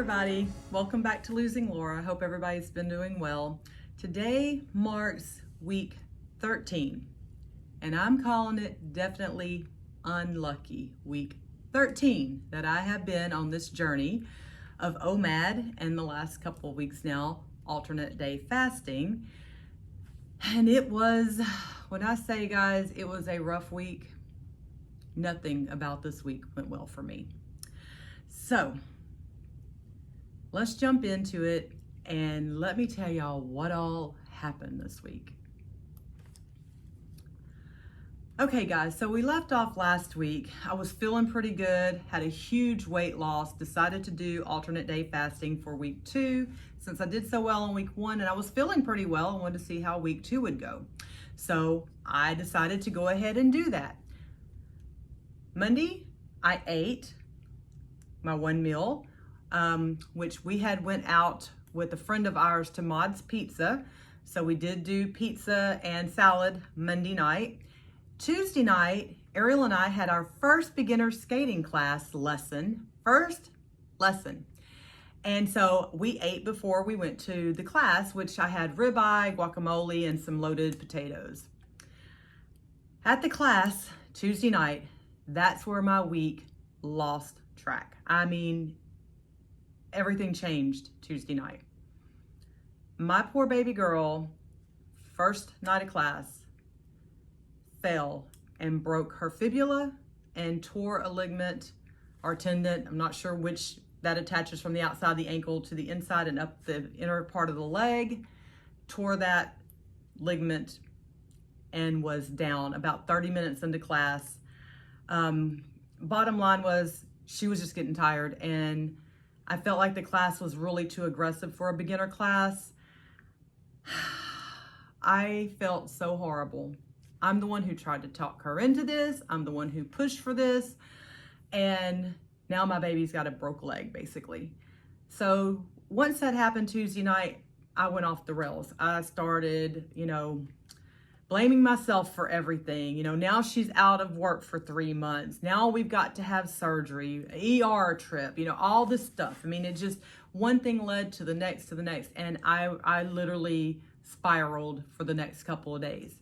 everybody, welcome back to Losing Laura. Hope everybody's been doing well. Today marks week 13 and I'm calling it definitely unlucky week 13 that I have been on this journey of OMAD and the last couple of weeks now alternate day fasting. And it was, when I say guys, it was a rough week. Nothing about this week went well for me. So let's jump into it and let me tell y'all what all happened this week. Okay guys, so we left off last week. I was feeling pretty good, had a huge weight loss, decided to do alternate day fasting for week 2 since I did so well on week 1 and I was feeling pretty well. I wanted to see how week 2 would go. So I decided to go ahead and do that. Monday, I ate my one meal, which we had went out with a friend of ours to Mod's Pizza. So we did do pizza and salad Monday night. Tuesday night, Ariel and I had our first beginner skating class lesson, And so we ate before we went to the class, which I had ribeye, guacamole, and some loaded potatoes. At the class, Tuesday night, that's where my week lost track. I mean, everything changed Tuesday night. My poor baby girl, first night of class, fell and broke her fibula and tore a ligament or tendon. I'm not sure which that attaches from the outside of the ankle to the inside and up the inner part of the leg. Tore that ligament and was down about 30 minutes into class. Bottom line was she was just getting tired and I felt like the class was really too aggressive for a beginner class. I felt so horrible. I'm the one who tried to talk her into this. I'm the one who pushed for this. And now my baby's got a broke leg basically. So once that happened Tuesday night, I went off the rails. I started, blaming myself for everything. Now she's out of work for 3 months. Now we've got to have surgery, ER trip, all this stuff. I mean, it just, one thing led to the next, and I literally spiraled for the next couple of days.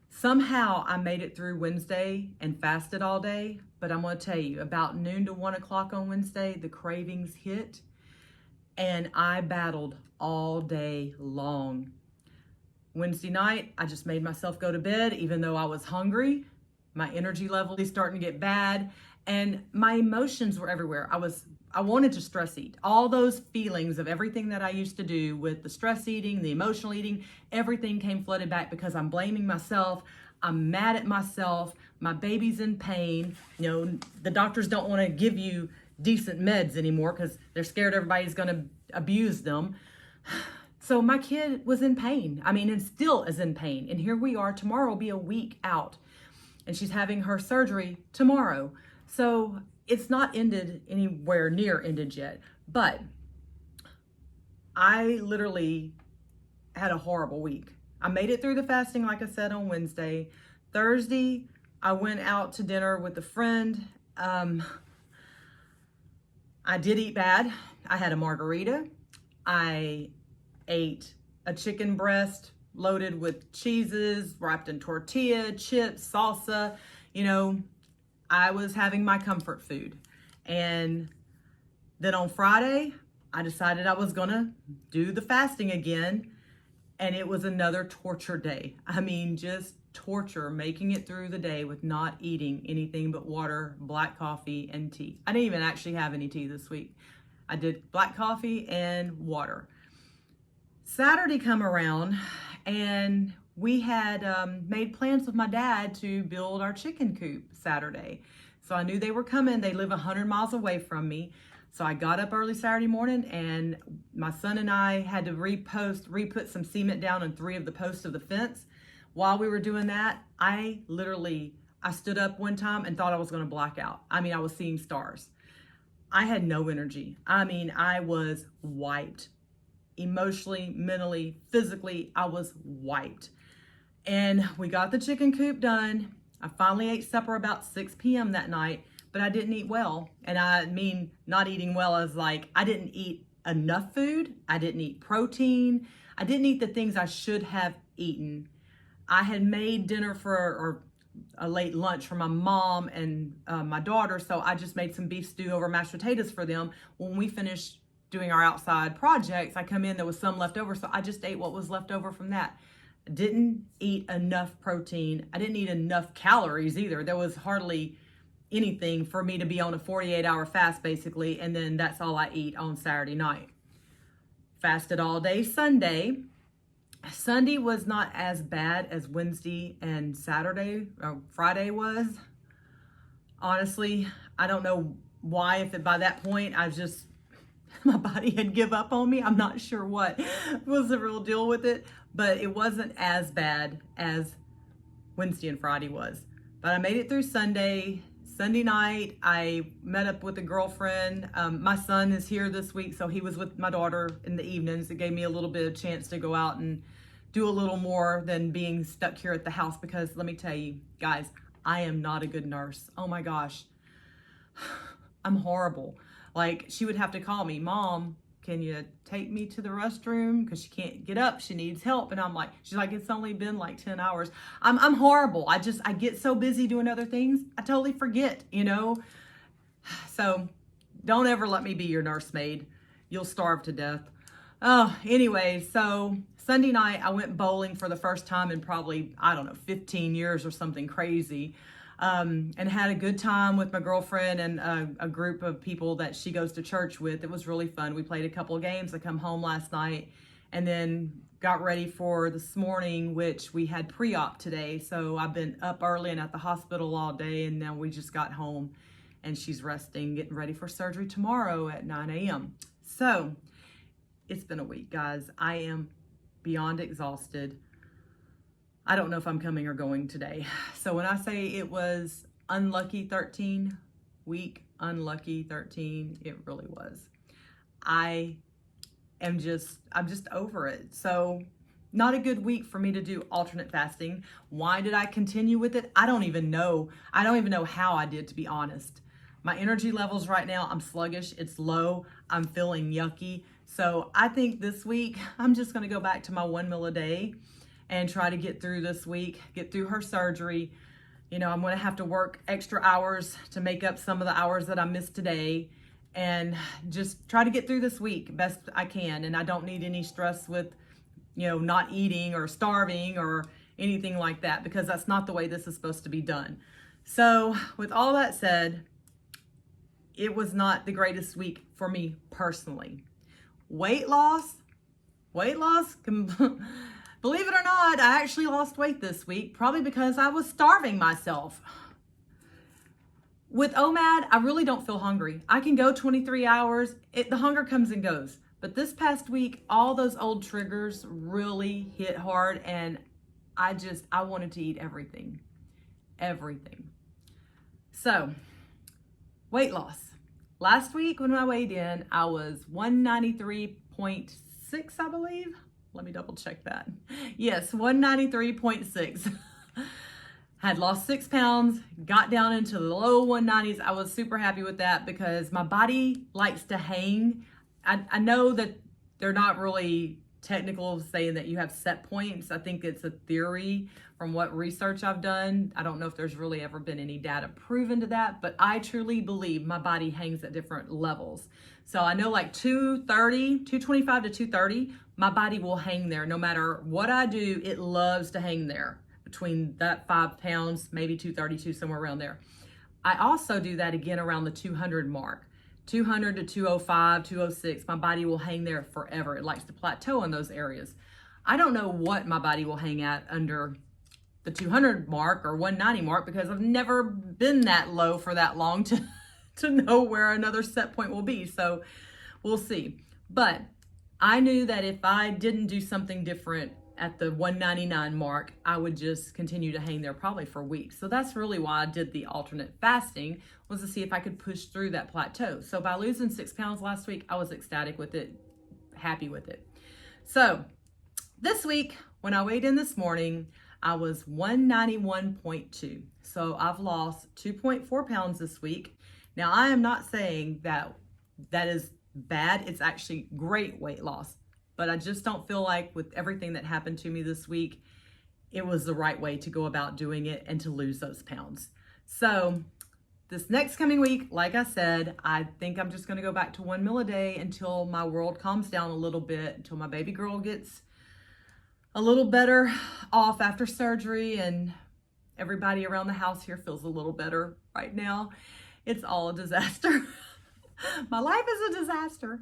Somehow I made it through Wednesday and fasted all day, but I'm gonna tell you, about noon to 1 o'clock on Wednesday, the cravings hit, and I battled all day long. Wednesday night, I just made myself go to bed, even though I was hungry. My energy level is starting to get bad, and my emotions were everywhere. I wanted to stress eat. All those feelings of everything that I used to do with the stress eating, the emotional eating, everything came flooded back because I'm blaming myself. I'm mad at myself. My baby's in pain. The doctors don't want to give you decent meds anymore because they're scared everybody's going to abuse them. So my kid was in pain. And still is in pain. And here we are. Tomorrow will be a week out. And she's having her surgery tomorrow. So it's not ended anywhere near ended yet. But I literally had a horrible week. I made it through the fasting, like I said, on Wednesday. Thursday, I went out to dinner with a friend. I did eat bad. I had a margarita. I ate a chicken breast loaded with cheeses, wrapped in tortilla, chips, salsa. I was having my comfort food. And then on Friday, I decided I was gonna do the fasting again. And it was another torture day. Just torture, making it through the day with not eating anything but water, black coffee, and tea. I didn't even actually have any tea this week. I did black coffee and water. Saturday come around and we had made plans with my dad to build our chicken coop Saturday. So I knew they were coming. They live 100 miles away from me. So I got up early Saturday morning and my son and I had to re-put some cement down on 3 of the posts of the fence. While we were doing that, I stood up one time and thought I was gonna black out. I was seeing stars. I had no energy. I was wiped. Emotionally, mentally, physically, I was wiped. And we got the chicken coop done. I finally ate supper about 6 p.m. that night, but I didn't eat well. And I mean, not eating well is like, I didn't eat enough food. I didn't eat protein. I didn't eat the things I should have eaten. I had made dinner or a late lunch for my mom and my daughter. So I just made some beef stew over mashed potatoes for them. When we finished doing our outside projects, I come in, there was some left over. So I just ate what was left over from that. Didn't eat enough protein. I didn't eat enough calories either. There was hardly anything for me to be on a 48-hour fast basically. And then that's all I eat on Saturday night. Fasted all day Sunday. Sunday was not as bad as Wednesday and Friday was. Honestly, I don't know why, if by that point my body had give up on me. I'm not sure what was the real deal with it, but it wasn't as bad as Wednesday and Friday was. But I made it through Sunday. Sunday night, I met up with a girlfriend. My son is here this week, so he was with my daughter in the evenings. It gave me a little bit of chance to go out and do a little more than being stuck here at the house, because let me tell you, guys, I am not a good nurse. Oh my gosh. I'm horrible. Like, she would have to call me, Mom, can you take me to the restroom? Because she can't get up. She needs help. And I'm like, she's like, it's only been like 10 hours. I'm horrible. I get so busy doing other things. I totally forget, you know? So don't ever let me be your nursemaid. You'll starve to death. Oh, anyway, so Sunday night I went bowling for the first time in probably, 15 years or something crazy. And had a good time with my girlfriend and a group of people that she goes to church with. It was really fun. We played a couple of games. I come home last night and then got ready for this morning, which we had pre-op today. So I've been up early and at the hospital all day, and now we just got home and she's resting, getting ready for surgery tomorrow at 9 a.m. So it's been a week, guys. I am beyond exhausted. I don't know if I'm coming or going today. So when I say it was unlucky 13, week unlucky 13, it really was. I'm just over it. So not a good week for me to do alternate fasting. Why did I continue with it? I don't even know. I don't even know how I did, to be honest. My energy levels right now, I'm sluggish. It's low. I'm feeling yucky. So I think this week, I'm just going to go back to my 1 meal a day and try to get through this week, get through her surgery. You know, I'm going to have to work extra hours to make up some of the hours that I missed today, and just try to get through this week best I can. And I don't need any stress with, not eating or starving or anything like that, because that's not the way this is supposed to be done. So with all that said, it was not the greatest week for me personally. Weight loss, believe it or not, I actually lost weight this week, probably because I was starving myself. With OMAD, I really don't feel hungry. I can go 23 hours. The hunger comes and goes. But this past week, all those old triggers really hit hard, and I wanted to eat everything. Everything. So, weight loss. Last week when I weighed in, I was 193.6, I believe. Let me double check that. Yes, 193.6. Had lost 6 pounds, got down into the low 190s. I was super happy with that because my body likes to hang. I know that they're not really technical saying that you have set points. I think it's a theory from what research I've done. I don't know if there's really ever been any data proven to that, but I truly believe my body hangs at different levels. So I know like 225 to 230, my body will hang there no matter what I do. It loves to hang there between that 5 pounds, maybe 232, somewhere around there. I also do that again around the 200 mark. 200 to 205, 206, my body will hang there forever. It likes to plateau in those areas. I don't know what my body will hang at under the 200 mark or 190 mark because I've never been that low for that long to know where another set point will be. So we'll see. But I knew that if I didn't do something different at the 199 mark, I would just continue to hang there probably for weeks. So that's really why I did the alternate fasting, was to see if I could push through that plateau. So by losing 6 pounds last week, I was ecstatic with it, happy with it. So this week, when I weighed in this morning, I was 191.2. So I've lost 2.4 pounds this week. Now, I am not saying that that is bad. It's actually great weight loss. But I just don't feel like with everything that happened to me this week, it was the right way to go about doing it and to lose those pounds. So this next coming week, like I said, I think I'm just going to go back to 1 meal a day until my world calms down a little bit, until my baby girl gets a little better off after surgery and everybody around the house here feels a little better. Right now, it's all a disaster. My life is a disaster.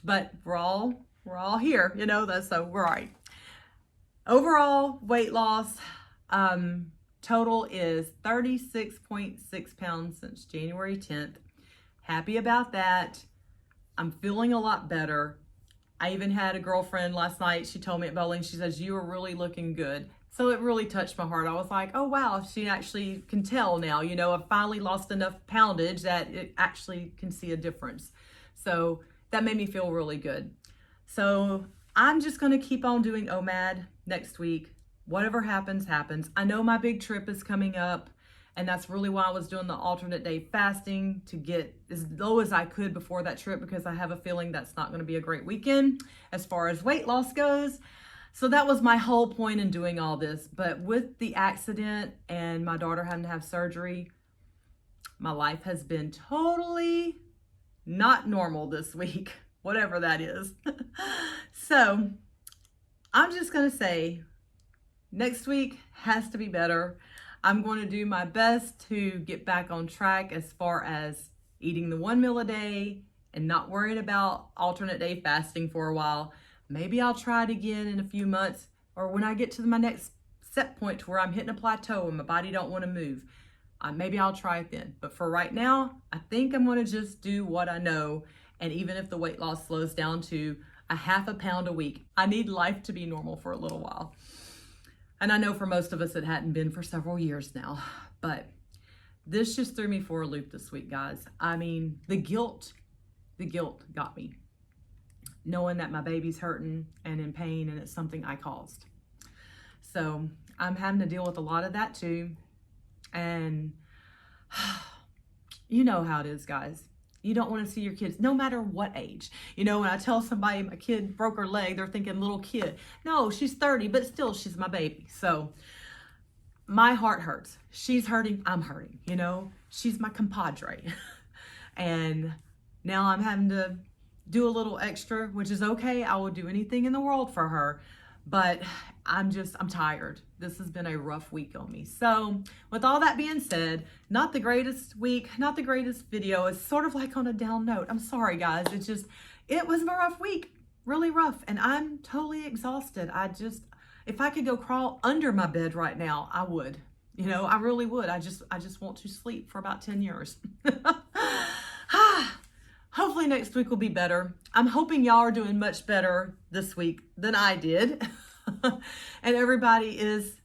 But we're all here, you know, so we're all right. Overall weight loss, total is 36.6 pounds since January 10th. Happy about that. I'm feeling a lot better. I even had a girlfriend last night. She told me at bowling, she says, you are really looking good. So it really touched my heart. I was like, oh, wow, she actually can tell now, you know, I've finally lost enough poundage that it actually can see a difference. So that made me feel really good. So I'm just going to keep on doing OMAD next week. Whatever happens, happens. I know my big trip is coming up, and that's really why I was doing the alternate day fasting, to get as low as I could before that trip, because I have a feeling that's not going to be a great weekend as far as weight loss goes. So that was my whole point in doing all this. But with the accident and my daughter having to have surgery, my life has been totally not normal this week, whatever that is. So I'm just going to say next week has to be better. I'm going to do my best to get back on track as far as eating the 1 meal a day and not worrying about alternate day fasting for a while. Maybe I'll try it again in a few months, or when I get to my next set point to where I'm hitting a plateau and my body don't want to move. Maybe I'll try it then. But for right now, I think I'm going to just do what I know. And even if the weight loss slows down to a half a pound a week, I need life to be normal for a little while. And I know for most of us it hadn't been for several years now. But this just threw me for a loop this week, guys. I mean, the guilt got me. Knowing that my baby's hurting and in pain and it's something I caused. So I'm having to deal with a lot of that too. And you know how it is, guys. You don't want to see your kids, no matter what age. You know, when I tell somebody my kid broke her leg, they're thinking little kid. No, she's 30, but still she's my baby. So my heart hurts. She's hurting, I'm hurting, you know. She's my compadre. And now I'm having to do a little extra, which is okay. I will do anything in the world for her, but I'm tired. This has been a rough week on me. So with all that being said, not the greatest week, not the greatest video. It's sort of like on a down note. I'm sorry, guys. It was a rough week, really rough. And I'm totally exhausted. If I could go crawl under my bed right now, I would, you know, I really would. I just want to sleep for about 10 years. Hopefully next week will be better. I'm hoping y'all are doing much better this week than I did. And everybody is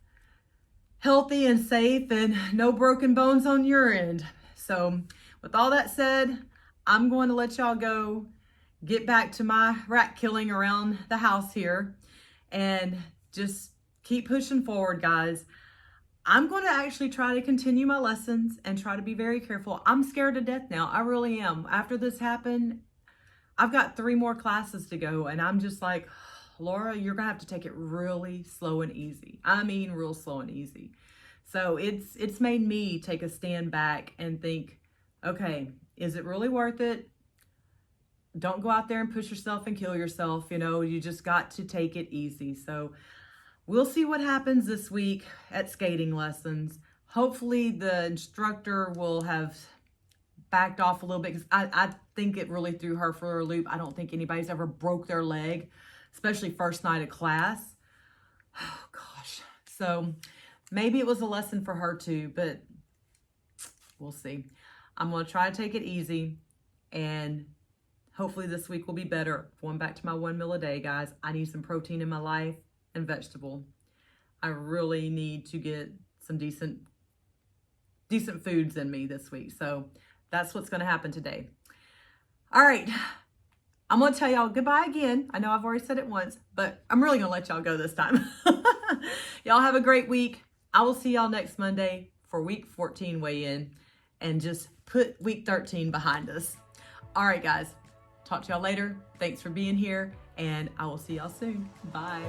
healthy and safe and no broken bones on your end. So with all that said, I'm going to let y'all go, get back to my rat killing around the house here, and just keep pushing forward, guys. I'm going to actually try to continue my lessons and try to be very careful. I'm scared to death now. I really am. After this happened, I've got 3 more classes to go, and I'm just like, Laura, you're going to have to take it really slow and easy. I mean, real slow and easy. So it's made me take a stand back and think, okay, is it really worth it? Don't go out there and push yourself and kill yourself. You know, you just got to take it easy. So we'll see what happens this week at skating lessons. Hopefully the instructor will have backed off a little bit, because I think it really threw her for a loop. I don't think anybody's ever broke their leg, especially first night of class. Oh, gosh. So maybe it was a lesson for her too, but we'll see. I'm going to try to take it easy, and hopefully this week will be better. Going back to my 1 meal a day, guys. I need some protein in my life and vegetable. I really need to get some decent foods in me this week. So that's what's going to happen today. All right. I'm going to tell y'all goodbye again. I know I've already said it once, but I'm really going to let y'all go this time. Y'all have a great week. I will see y'all next Monday for week 14 weigh-in and just put week 13 behind us. All right, guys. Talk to y'all later. Thanks for being here, and I will see y'all soon. Bye.